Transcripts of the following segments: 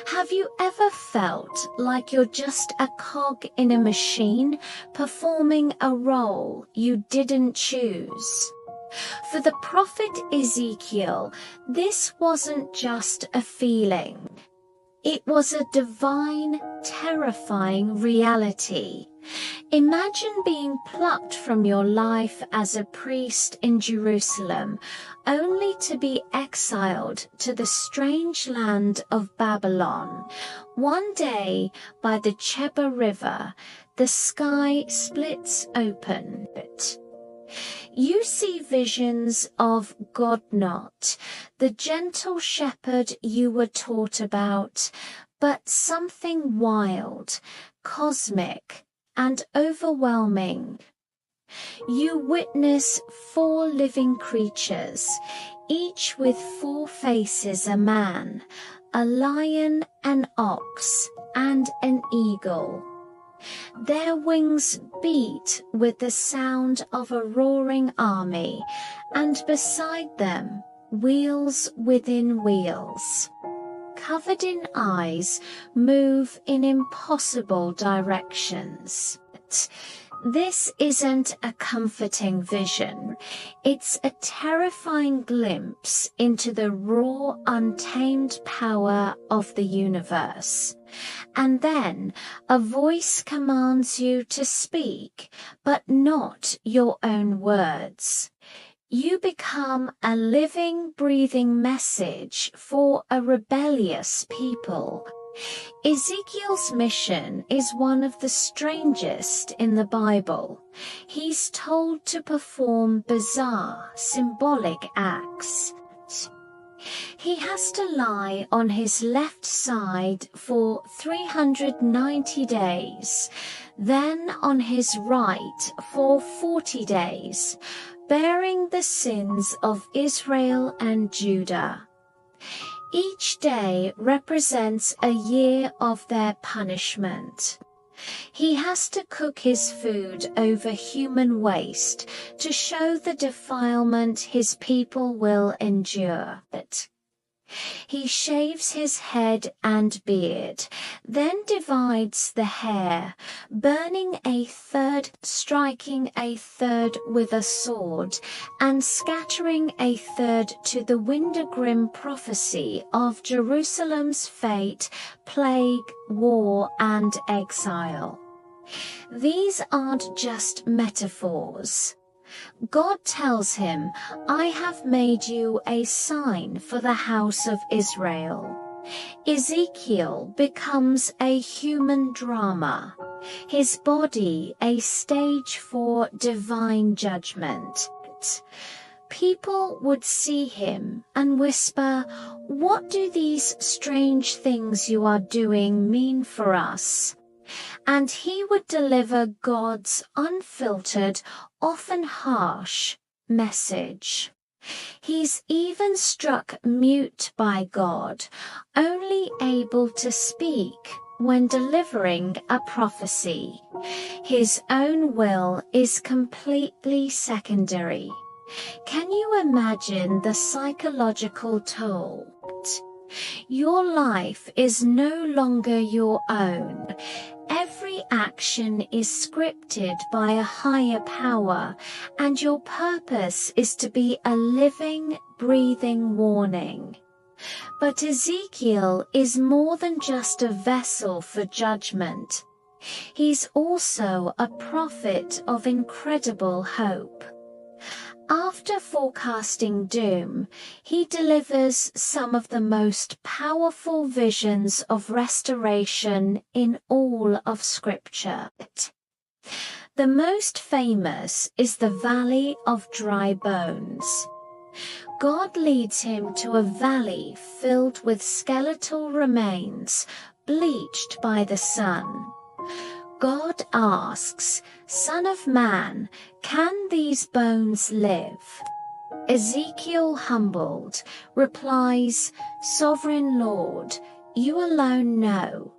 Have you ever felt like you're just a cog in a machine performing a role you didn't choose? For the prophet Ezekiel, this wasn't just a feeling. It was a divine, terrifying reality. Imagine being plucked from your life as a priest in Jerusalem, only to be exiled to the strange land of Babylon. One day, by the Chebar River, the sky splits open. You see visions of God not, the gentle shepherd you were taught about, but something wild, cosmic, and overwhelming. You witness 4 living creatures, each with 4 faces: a man, a lion, an ox, and an eagle. Their wings beat with the sound of a roaring army, and beside them, wheels within wheels, covered in eyes, move in impossible directions. This isn't a comforting vision. It's a terrifying glimpse into the raw, untamed power of the universe. And then a voice commands you to speak, but not your own words. You become a living, breathing message for a rebellious people. Ezekiel's mission is one of the strangest in the Bible. He's told to perform bizarre, symbolic acts. He has to lie on his left side for 390 days, then on his right for 40 days, bearing the sins of Israel and Judah. Each day represents a year of their punishment. He has to cook his food over human waste to show the defilement his people will endure. He shaves his head and beard, then divides the hair, burning a third, striking a third with a sword, and scattering a third to the wintergrim prophecy of Jerusalem's fate, plague, war, and exile. These aren't just metaphors. God tells him, "I have made you a sign for the house of Israel." Ezekiel becomes a human drama, his body a stage for divine judgment. People would see him and whisper, "What do these strange things you are doing mean for us?" And he would deliver God's unfiltered, often harsh, message. He's even struck mute by God, only able to speak when delivering a prophecy. His own will is completely secondary. Can you imagine the psychological toll? Your life is no longer your own. Every action is scripted by a higher power, and your purpose is to be a living, breathing warning. But Ezekiel is more than just a vessel for judgment. He's also a prophet of incredible hope. After forecasting doom, he delivers some of the most powerful visions of restoration in all of Scripture. The most famous is the Valley of Dry Bones. God leads him to a valley filled with skeletal remains, bleached by the sun. God asks, "Son of man, can these bones live?" Ezekiel, humbled, replies, "Sovereign Lord, you alone know."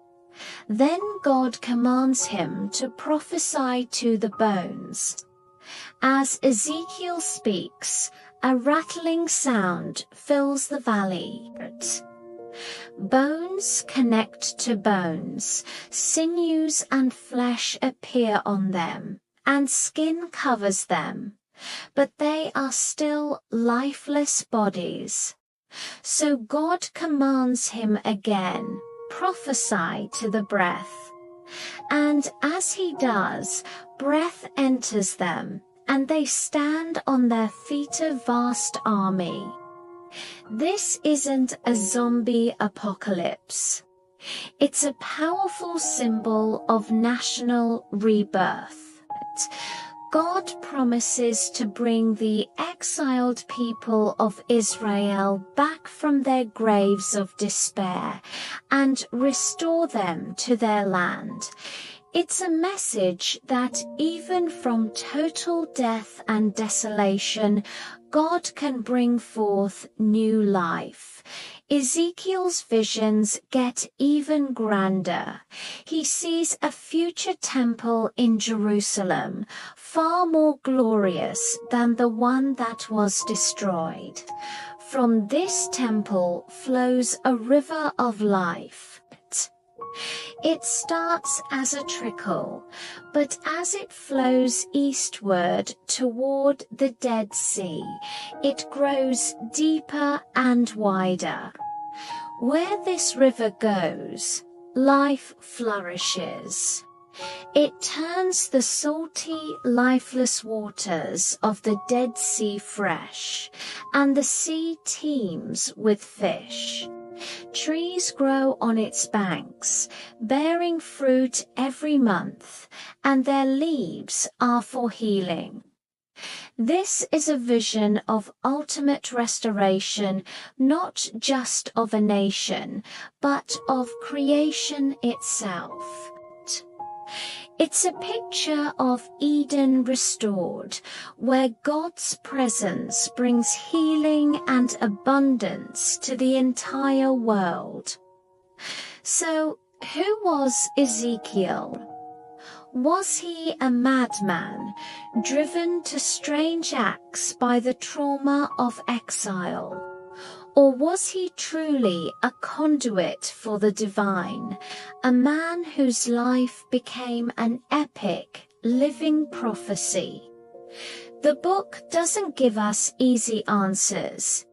Then God commands him to prophesy to the bones. As Ezekiel speaks, a rattling sound fills the valley. Bones connect to bones, sinews and flesh appear on them, and skin covers them, but they are still lifeless bodies. So God commands him again, prophesy to the breath. And as he does, breath enters them, and they stand on their feet, a vast army. This isn't a zombie apocalypse. It's a powerful symbol of national rebirth. God promises to bring the exiled people of Israel back from their graves of despair and restore them to their land. It's a message that even from total death and desolation, God can bring forth new life. Ezekiel's visions get even grander. He sees a future temple in Jerusalem, far more glorious than the one that was destroyed. From this temple flows a river of life. It starts as a trickle, but as it flows eastward toward the Dead Sea, it grows deeper and wider. Where this river goes, life flourishes. It turns the salty, lifeless waters of the Dead Sea fresh, and the sea teems with fish. Trees grow on its banks, bearing fruit every month, and their leaves are for healing. This is a vision of ultimate restoration, not just of a nation, but of creation itself. It's a picture of Eden restored, where God's presence brings healing and abundance to the entire world. So, who was Ezekiel? Was he a madman, driven to strange acts by the trauma of exile? Or was he truly a conduit for the divine, a man whose life became an epic, living prophecy? The book doesn't give us easy answers.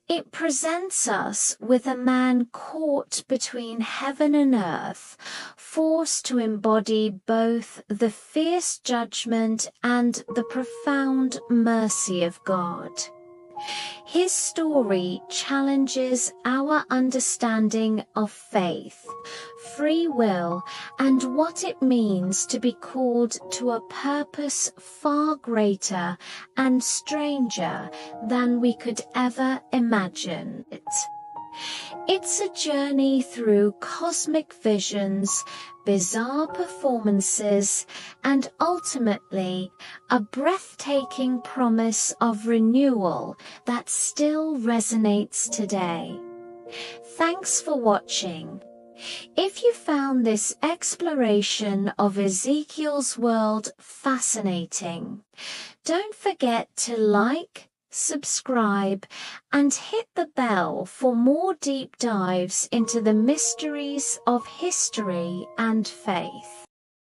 It presents us with a man caught between heaven and earth, forced to embody both the fierce judgment and the profound mercy of God. His story challenges our understanding of faith, free will, and what it means to be called to a purpose far greater and stranger than we could ever imagine. It's a journey through cosmic visions, bizarre performances, and ultimately a breathtaking promise of renewal that still resonates today. Thanks for watching. If you found this exploration of Ezekiel's world fascinating, don't forget to like, subscribe, and hit the bell for more deep dives into the mysteries of history and faith.